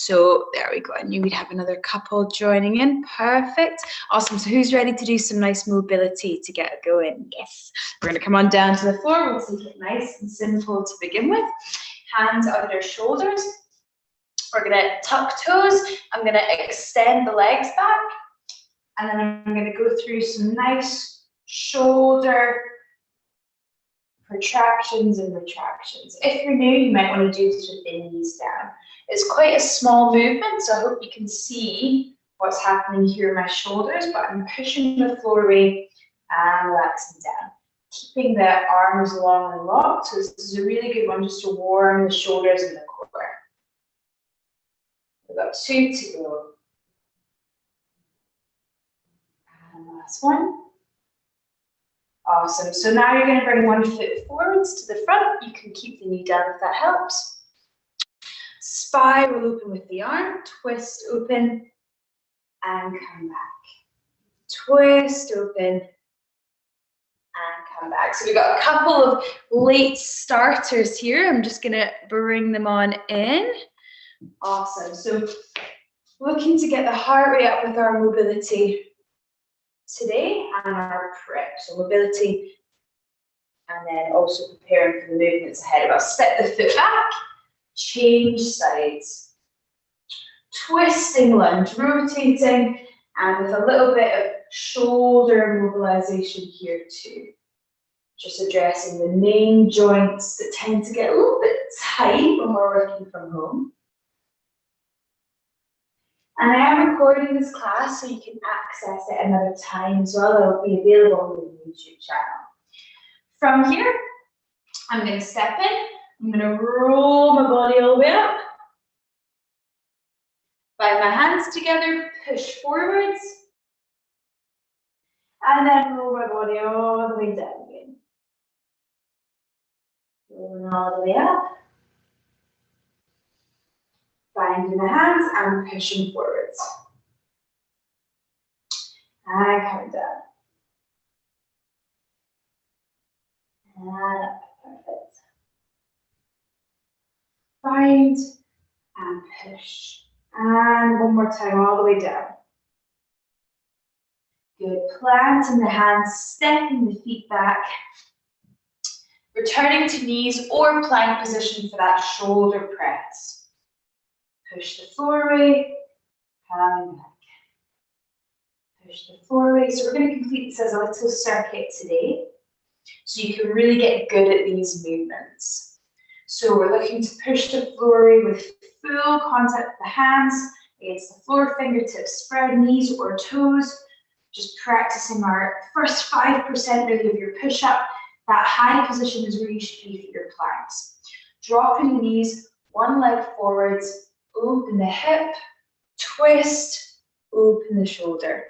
So there we go. I knew we'd have another couple joining in. Perfect. Awesome. So who's ready to do some nice mobility to get going? Yes. We're going to come on down to the floor. We'll take it nice and simple to begin with. Hands under shoulders. We're going to tuck toes. I'm going to extend the legs back. And then I'm going to go through some nice shoulder protractions and retractions. If you're new, you might want to do this with the knees down. It's quite a small movement, so I hope you can see what's happening here in my shoulders, but I'm pushing the floor away and relaxing down. Keeping the arms long and locked, so this is a really good one just to warm the shoulders and the core. We've got 2 to go. And last one. Awesome. So now you're going to bring one foot forwards to the front. You can keep the knee down if that helps. Spiral open with the arm. Twist open and come back. Twist open and come back. So we've got a couple of late starters here. I'm just going to bring them on in. Awesome. So looking to get the heart rate up with our mobility today and our prep, so mobility, and then also preparing for the movements ahead of us. Step the foot back, change sides, twisting lunge, rotating, and with a little bit of shoulder mobilization here too. Just addressing the main joints that tend to get a little bit tight when we're working from home. And I am recording this class so you can access it another time as well. It'll be available on the YouTube channel. From here, I'm going to step in. I'm going to roll my body all the way up. Bind my hands together, push forwards. And then roll my body all the way down again. Rolling all the way up. Binding the hands and pushing forwards. And coming down. And up. Perfect. Bind and push. And one more time all the way down. Good. Planting the hands, stepping the feet back. Returning to knees or plank position for that shoulder press. Push the floor away, coming back. Push the floor away. So we're going to complete this as a little circuit today, so you can really get good at these movements. So we're looking to push the floor away with full contact with the hands against the floor, fingertips spread, knees or toes. Just practicing our first 5% really of your push-up. That high position is where you should be for your planks. Dropping the knees, one leg forwards. Open the hip, twist, open the shoulder,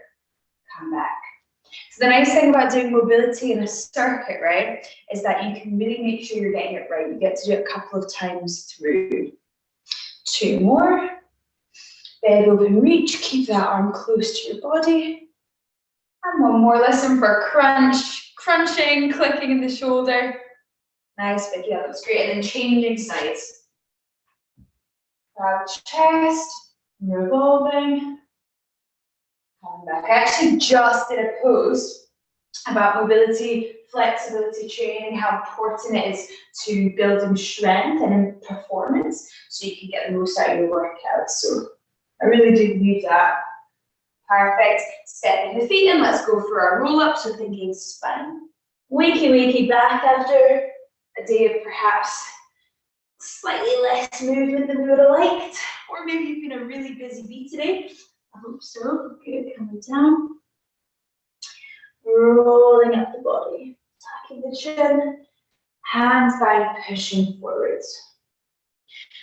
come back. So the nice thing about doing mobility in a circuit, right, is that you can really make sure you're getting it right. You get to do it a couple of times through. 2 more. Bend, open, reach. Keep that arm close to your body. And 1 more. Listen for crunch, crunching, clicking in the shoulder. Nice, big, yeah, that's great. And then changing sides. Chest, revolving, coming back. I actually just did a post about mobility, flexibility training, how important it is to building strength and performance so you can get the most out of your workouts. So I really do believe that. Perfect. Stepping the feet in. Let's go for our roll up. So thinking spine. Wakey, wakey back after a day of perhaps slightly less movement than we would have liked, or maybe you've been a really busy bee today. I hope so. Good, coming down. Rolling up the body, tucking the chin, hands by pushing forwards.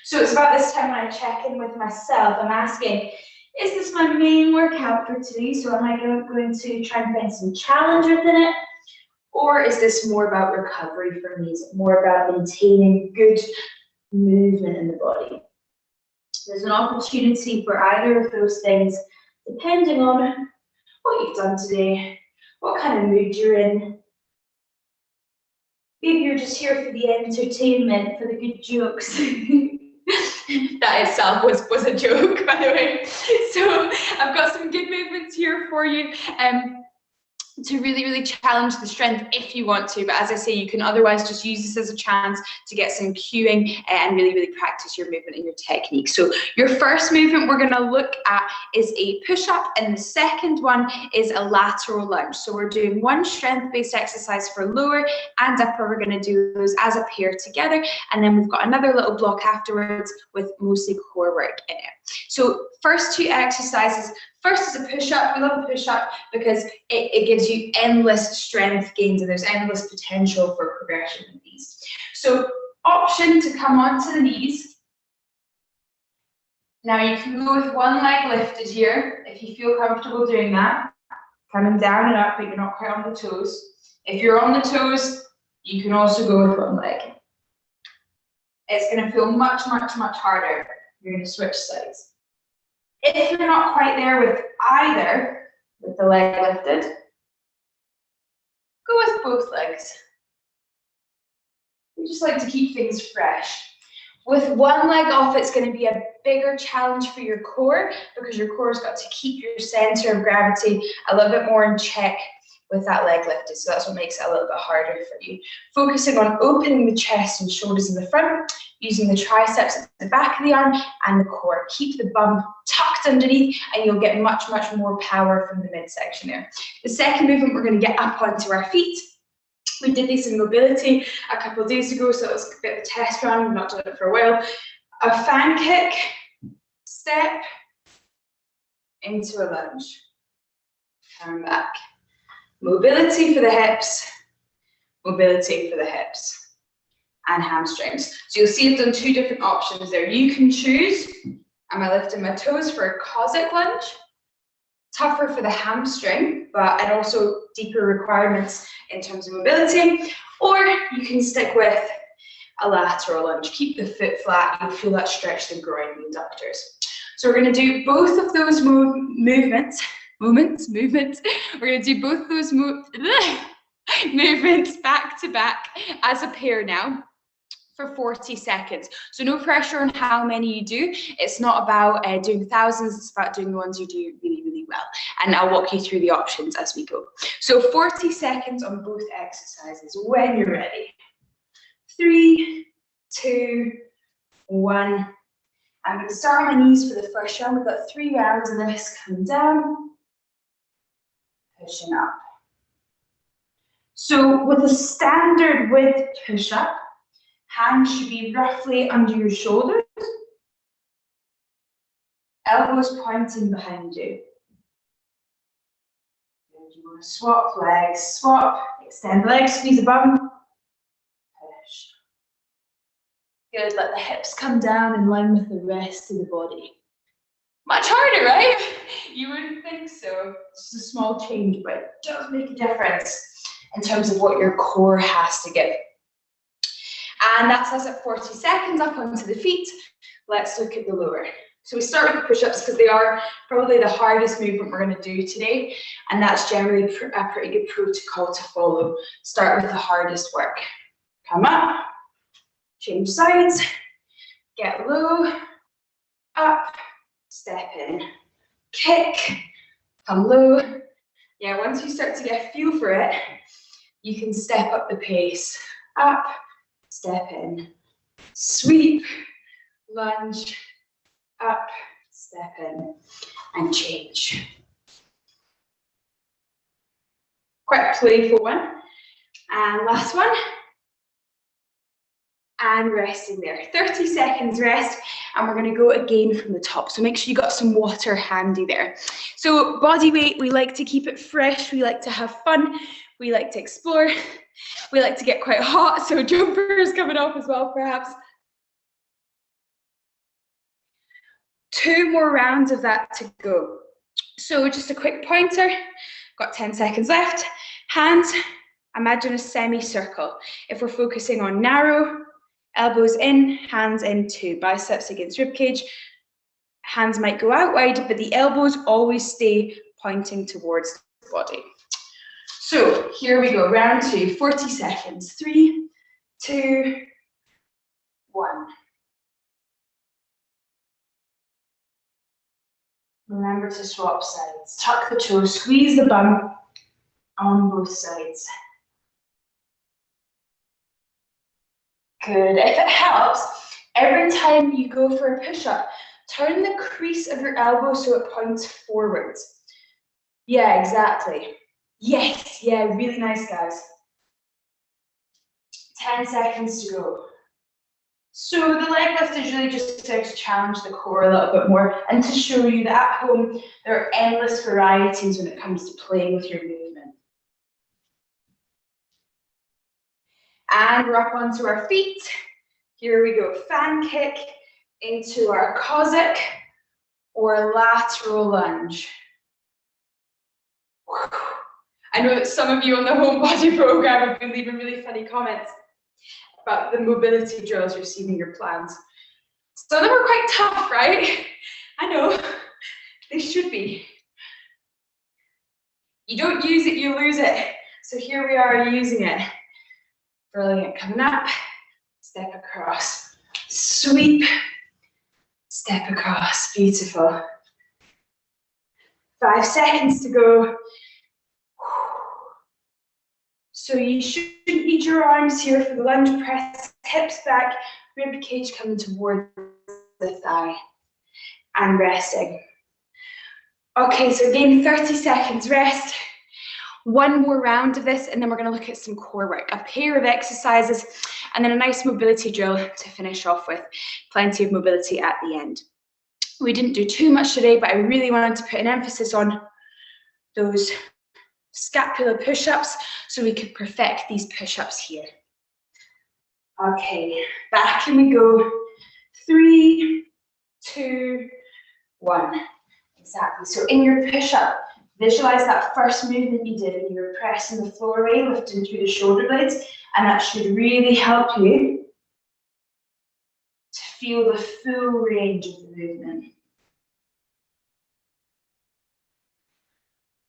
So it's about this time when I check in with myself. I'm asking, is this my main workout for today? So am I going to try and find some challenge within it? Or is this more about recovery for me? Is it more about maintaining good movement in the body? There's an opportunity for either of those things, depending on what you've done today, what kind of mood you're in. Maybe you're just here for the entertainment, for the good jokes. That itself was a joke. the way. So I've got some good movements here for you. To really, really challenge the strength if you want to. But as I say, you can otherwise just use this as a chance to get some cueing and really, really practice your movement and your technique. So your first movement we're going to look at is a push-up, and the second one is a lateral lunge. So we're doing one strength-based exercise for lower and upper. We're going to do those as a pair together, and then we've got another little block afterwards with mostly core work in it. So first two exercises. First is a push-up. We love a push-up because it gives you endless strength gains and there's endless potential for progression in these. So option to come onto the knees. Now you can go with one leg lifted here if you feel comfortable doing that. Coming down and up, but you're not quite on the toes. If you're on the toes, you can also go with one leg. It's going to feel much, much, much harder. You're going to switch sides. If you're not quite there with either, with the leg lifted, go with both legs. We just like to keep things fresh. With one leg off, it's going to be a bigger challenge for your core because your core's got to keep your center of gravity a little bit more in check with that leg lifted. So that's what makes it a little bit harder for you. Focusing on opening the chest and shoulders in the front, using the triceps at the back of the arm and the core. Keep the bum tucked underneath and you'll get much, much more power from the midsection there. The second movement, we're going to get up onto our feet. We did this in mobility a couple of days ago, so it was a bit of a test run. We've not done it for a while. A fan kick, step, into a lunge. Come back. Mobility for the hips, mobility for the hips and hamstrings. So you'll see I've done two different options there. You can choose, am I lifting my toes for a Cossack lunge? Tougher for the hamstring, and also deeper requirements in terms of mobility. Or you can stick with a lateral lunge. Keep the foot flat, you'll feel that stretch the groin and adductors. So we're going to do both of those movements. We're going to do both of those movements back to back as a pair now for 40 seconds. So no pressure on how many you do. It's not about doing thousands, it's about doing the ones you do really, really well. And I'll walk you through the options as we go. So 40 seconds on both exercises when you're ready. 3, 2, 1. I'm going to start on my knees for the first round. We've got 3 rounds of this. Coming down, pushing up. So with a standard width push-up, hands should be roughly under your shoulders, elbows pointing behind you. And you want to swap legs, swap, extend the legs, squeeze the bum, push. Good, let the hips come down in line with the rest of the body. Much harder, right? You wouldn't think so. It's just a small change, but it does make a difference in terms of what your core has to give. And that's us at 40 seconds up onto the feet. Let's look at the lower. So we start with the push-ups because they are probably the hardest movement we're going to do today. And that's generally a pretty good protocol to follow. Start with the hardest work. Come up, change sides, get low, up, step in, kick, come low. Yeah, once you start to get a feel for it, you can step up the pace. Up, step in, sweep, lunge, up, step in, and change. Quite a playful one. And last one. And resting there. 30 seconds rest, and we're going to go again from the top. So make sure you got some water handy there. So body weight, we like to keep it fresh. We like to have fun. We like to explore. We like to get quite hot. So jumpers coming off as well, perhaps. 2 more rounds of that to go. So just a quick pointer. Got 10 seconds left. Hands, imagine a semicircle. If we're focusing on narrow, elbows in, hands in 2, biceps against ribcage. Hands might go out wide, but the elbows always stay pointing towards the body. So here we go, round 2, 40 seconds. 3, 2, 1. Remember to swap sides. Tuck the toes, squeeze the bum on both sides. Good. If it helps, every time you go for a push-up, turn the crease of your elbow so it points forwards. Yeah, exactly. Yes, yeah, really nice, guys. 10 seconds to go. So the leg lift is really just there to challenge the core a little bit more and to show you that at home there are endless varieties when it comes to playing with your movement. And we're up onto our feet. Here we go, fan kick into our Cossack or lateral lunge. I know that some of you on the home body program have been leaving really funny comments about the mobility drills you're seeing in your plans. Some of them are quite tough, right? I know, they should be. You don't use it, you lose it. So here we are using it. Brilliant, coming up, step across, sweep, step across, beautiful. 5 seconds to go. So you shouldn't need your arms here for the lunge press, hips back, rib cage coming towards the thigh, and resting. Okay, so again, 30 seconds rest. One more round of this, and then we're going to look at some core work, a pair of exercises, and then a nice mobility drill to finish off with. Plenty of mobility at the end. We didn't do too much today, but I really wanted to put an emphasis on those scapular push-ups so we could perfect these push-ups here. Okay, back and we go. 3, 2, 1. Exactly. So in your push-up, visualize that first movement you did when you were pressing the floor away, lifting through the shoulder blades, and that should really help you to feel the full range of the movement.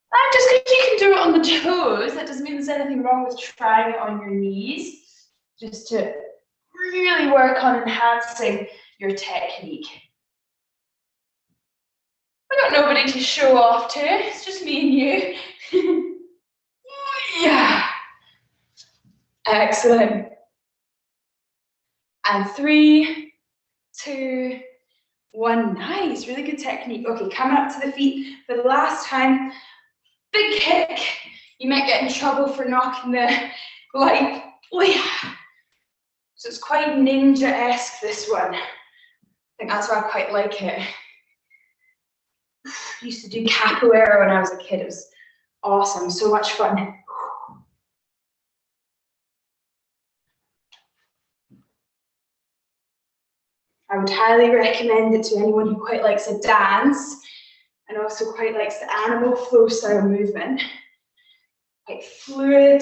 And just because you can do it on the toes, that doesn't mean there's anything wrong with trying it on your knees, just to really work on enhancing your technique. I've got nobody to show off to, it's just me and you. Yeah. Excellent. And 3, 2, 1. Nice, really good technique. Okay, coming up to the feet for the last time. Big kick. You might get in trouble for knocking the light. So it's quite ninja-esque, this one. I think that's why I quite like it. I used to do capoeira when I was a kid. It was awesome, so much fun. I would highly recommend it to anyone who quite likes a dance and also quite likes the animal flow style movement. Quite fluid,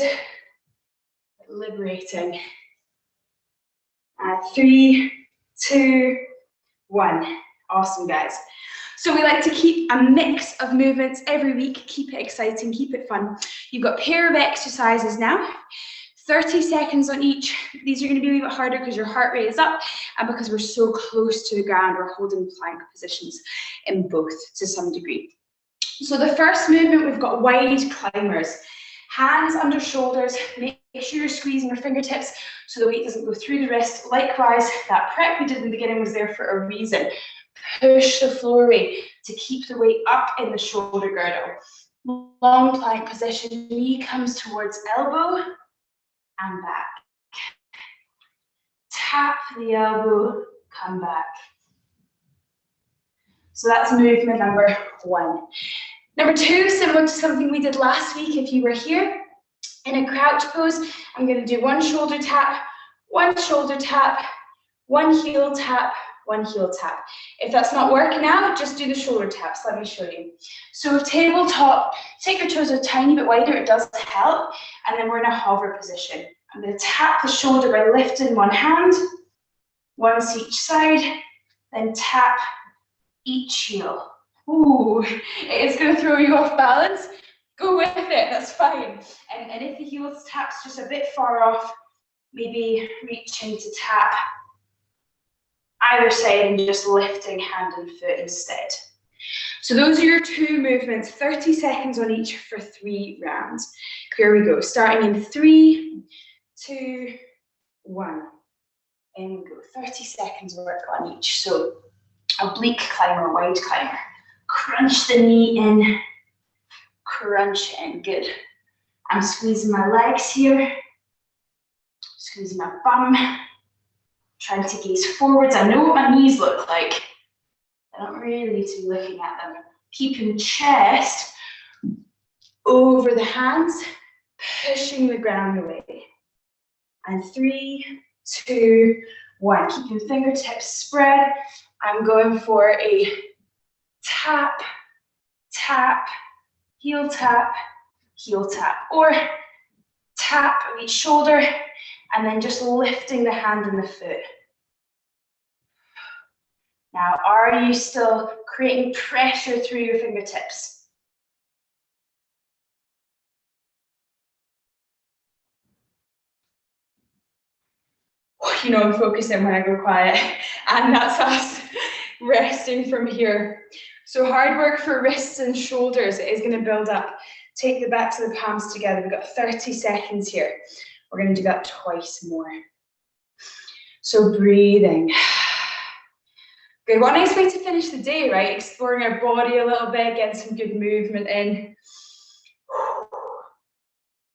quite liberating. 3, 2, 1. Awesome, guys. So we like to keep a mix of movements every week, keep it exciting, keep it fun. You've got a pair of exercises now, 30 seconds on each. These are going to be a little bit harder because your heart rate is up and because we're so close to the ground, we're holding plank positions in both to some degree. So the first movement, we've got wide climbers. Hands under shoulders, make sure you're squeezing your fingertips so the weight doesn't go through the wrist. Likewise, that prep we did in the beginning was there for a reason. Push the floor away to keep the weight up in the shoulder girdle. Long plank position, knee comes towards elbow and back. Tap the elbow, come back. So that's movement number 1. Number 2, similar to something we did last week if you were here. In a crouch pose, I'm going to do 1 shoulder tap, 1 shoulder tap, 1 heel tap, 1 heel tap. If that's not working out, just do the shoulder taps. Let me show you. So tabletop, take your toes a tiny bit wider, it does help. And then we're in a hover position. I'm going to tap the shoulder by lifting one hand, once each side, then tap each heel. Ooh, it's going to throw you off balance. Go with it, that's fine. And if the heel tap's just a bit far off, maybe reaching to tap either side and just lifting hand and foot instead. So those are your 2 movements, 30 seconds on each for 3 rounds. Here we go, starting in 3, 2, 1. In we go, 30 seconds work on each. So oblique climber, wide climber. Crunch the knee in, crunch in, good. I'm squeezing my legs here, squeezing my bum, trying to gaze forwards. I know what my knees look like. I don't really need to be looking at them. Keeping chest over the hands, pushing the ground away. And 3, 2, 1. Keeping fingertips spread. I'm going for a tap, tap, heel tap, or tap of each shoulder, and then just lifting the hand and the foot. Now, are you still creating pressure through your fingertips? You know, I'm focusing when I go quiet, and that's us resting from here. So hard work for wrists and shoulders is going to build up. Take the backs of the palms together. We've got 30 seconds here. We're going to do that twice more. So breathing. Good, what a nice way to finish the day, right? Exploring our body a little bit, getting some good movement in.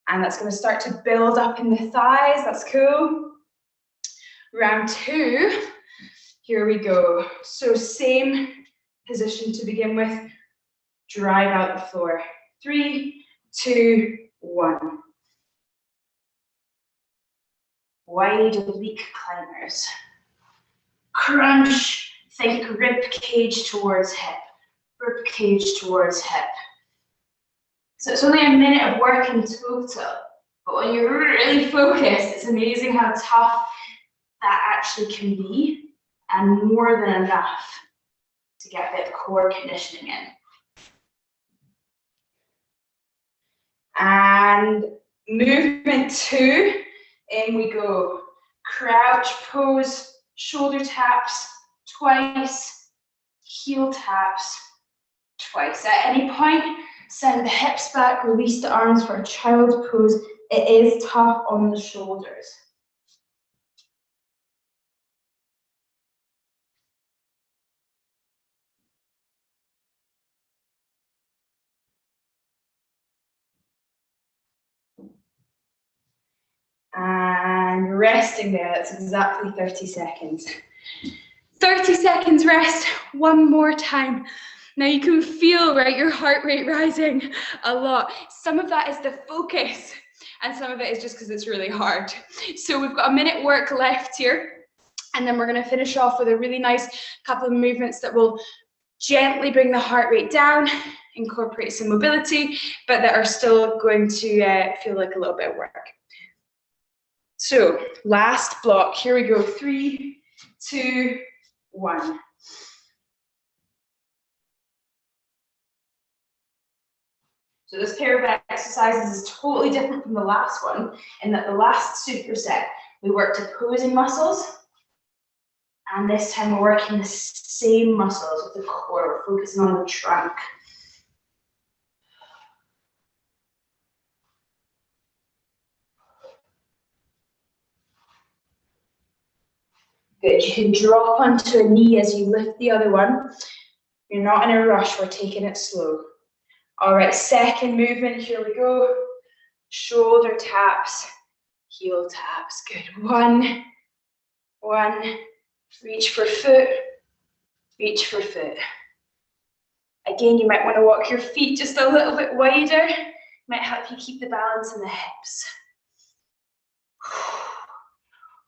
And that's going to start to build up in the thighs, that's cool. Round 2, here we go. So same position to begin with, drive out the floor. 3, 2, 1. Wide oblique climbers. Crunch. Think rib cage towards hip, rib cage towards hip. So it's only a minute of work in total, but when you're really focused, it's amazing how tough that actually can be, and more than enough to get a bit of core conditioning in. And movement 2, in we go. Crouch pose, shoulder taps, twice, heel taps, twice. At any point, send the hips back, release the arms for a child pose. It is tough on the shoulders. And resting there, that's exactly 30 seconds. 30 seconds rest, one more time. Now you can feel, right, your heart rate rising a lot. Some of that is the focus, and some of it is just because it's really hard. So we've got a minute work left here, and then we're going to finish off with a really nice couple of movements that will gently bring the heart rate down, incorporate some mobility, but that are still going to feel like a little bit of work. So last block, here we go. 3, 2, 1. So this pair of exercises is totally different from the last one, in that the last superset, we worked opposing muscles, and this time we're working the same muscles with the core. We're focusing on the trunk. Good, you can drop onto a knee as you lift the other one. You're not in a rush, we're taking it slow. All right, second movement, here we go. Shoulder taps, heel taps, good. 1, 1, reach for foot, reach for foot. Again, you might want to walk your feet just a little bit wider. Might help you keep the balance in the hips.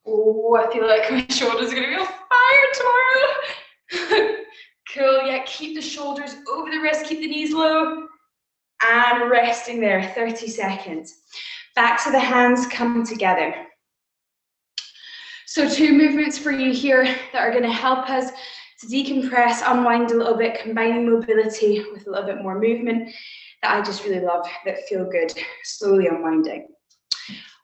Oh, I feel like my shoulders are going to be on fire tomorrow. Cool, yeah, keep the shoulders over the wrist, keep the knees low. And resting there, 30 seconds. Back to the hands, come together. So 2 movements for you here that are going to help us to decompress, unwind a little bit, combining mobility with a little bit more movement that I just really love, that feel good, slowly unwinding.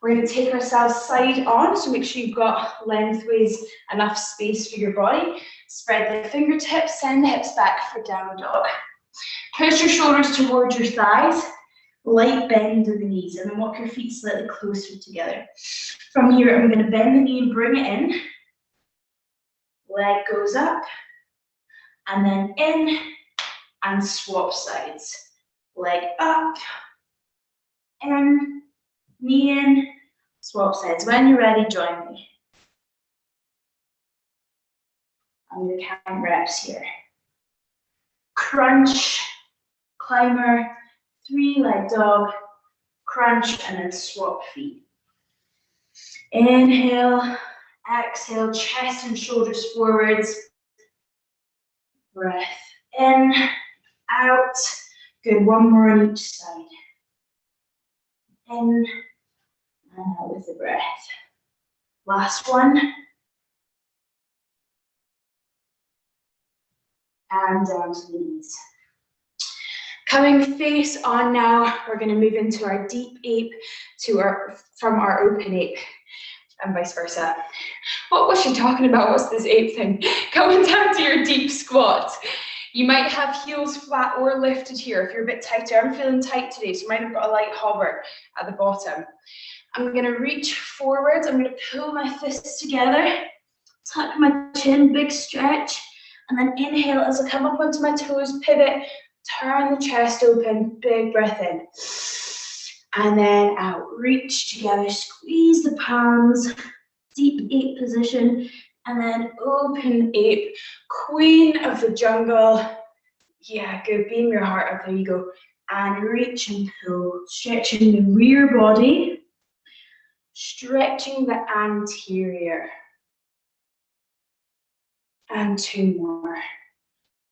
We're going to take ourselves side on, so make sure you've got lengthways enough space for your body. Spread the fingertips, send the hips back for downward dog. Push your shoulders towards your thighs, light bend of the knees, and then walk your feet slightly closer together. From here, I'm going to bend the knee and bring it in. Leg goes up, and then in, and swap sides. Leg up, in, knee in, swap sides. When you're ready, join me. I'm going to count reps here. Crunch, climber, 3-leg dog, crunch, and then swap feet. Inhale, exhale, chest and shoulders forwards. Breath in, out. Good, one more on each side. In and out with the breath. Last one. And down to the knees. Coming face on now, we're going to move into our deep ape from our open ape, and vice versa. What was she talking about? What's this ape thing? Coming down to your deep squat. You might have heels flat or lifted here if you're a bit tighter. I'm feeling tight today, so you might have got a light hover at the bottom. I'm going to reach forwards. I'm going to pull my fists together, tuck my chin, big stretch, and then inhale as I come up onto my toes, pivot, turn the chest open, big breath in. And then out, reach together, squeeze the palms, deep ape position, and then open ape, queen of the jungle. Yeah, good, beam your heart up, there you go. And reach and pull, stretching the rear body, stretching the anterior. And 2 more.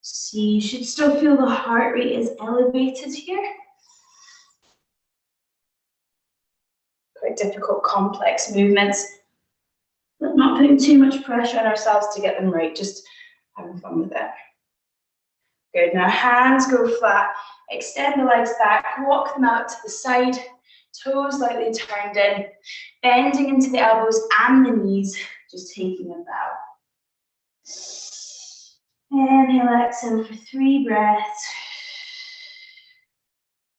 See, you should still feel the heart rate is elevated here. Quite difficult, complex movements, but not putting too much pressure on ourselves to get them right, just having fun with it. Good, now hands go flat, extend the legs back, walk them out to the side, toes lightly turned in, bending into the elbows and the knees, just taking a bow. Inhale, exhale for 3 breaths,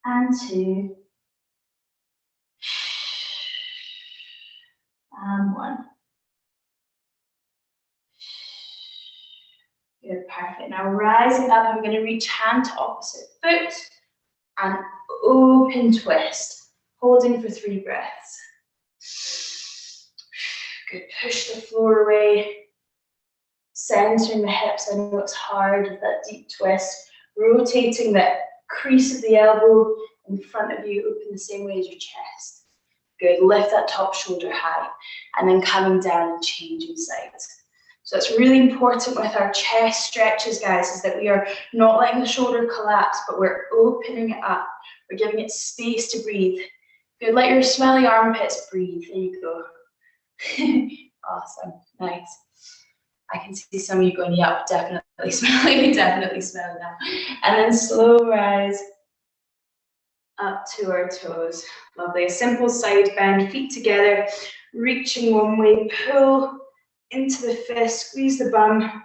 and 2, and 1. Good, perfect. Now rising up, I'm going to reach hand to opposite foot and open twist, holding for 3 breaths. Good, push the floor away. Centering the hips, I know it's hard with that deep twist. Rotating the crease of the elbow in front of you, open the same way as your chest. Good, lift that top shoulder high, and then coming down and changing sides. So it's really important with our chest stretches, guys, is that we are not letting the shoulder collapse, but we're opening it up. We're giving it space to breathe. Good, let your smelly armpits breathe. There you go. Awesome, nice. I can see some of you going, yep, definitely smelling, definitely smelling that. And then slow rise up to our toes. Lovely, a simple side bend, feet together, reaching one way, pull into the fist, squeeze the bum.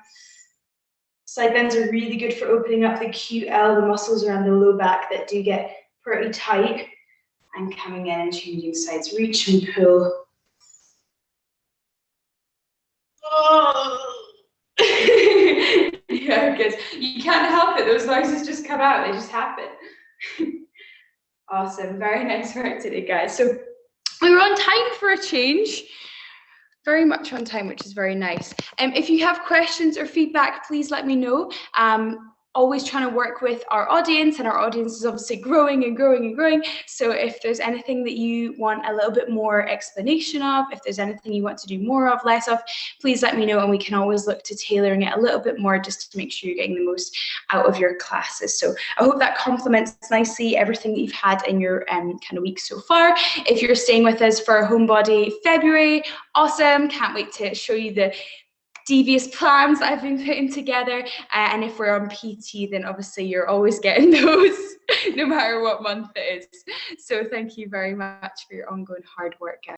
Side bends are really good for opening up the QL, the muscles around the low back that do get pretty tight. And coming in and changing sides, reach and pull. Oh. Yeah, good. You can't help it. Those noises just come out. They just happen. Awesome. Very nice work today, guys. So we were on time for a change. Very much on time, which is very nice. If you have questions or feedback, please let me know. Always trying to work with our audience, and our audience is obviously growing and growing and growing. So if there's anything that you want a little bit more explanation of, if there's anything you want to do more of, less of, please let me know, and we can always look to tailoring it a little bit more just to make sure you're getting the most out of your classes. So I hope that complements nicely everything that you've had in your kind of week so far. If you're staying with us for Homebody February, awesome. Can't wait to show you the devious plans I've been putting together, and if we're on PT, then obviously you're always getting those no matter what month it is. So thank you very much for your ongoing hard work, guys.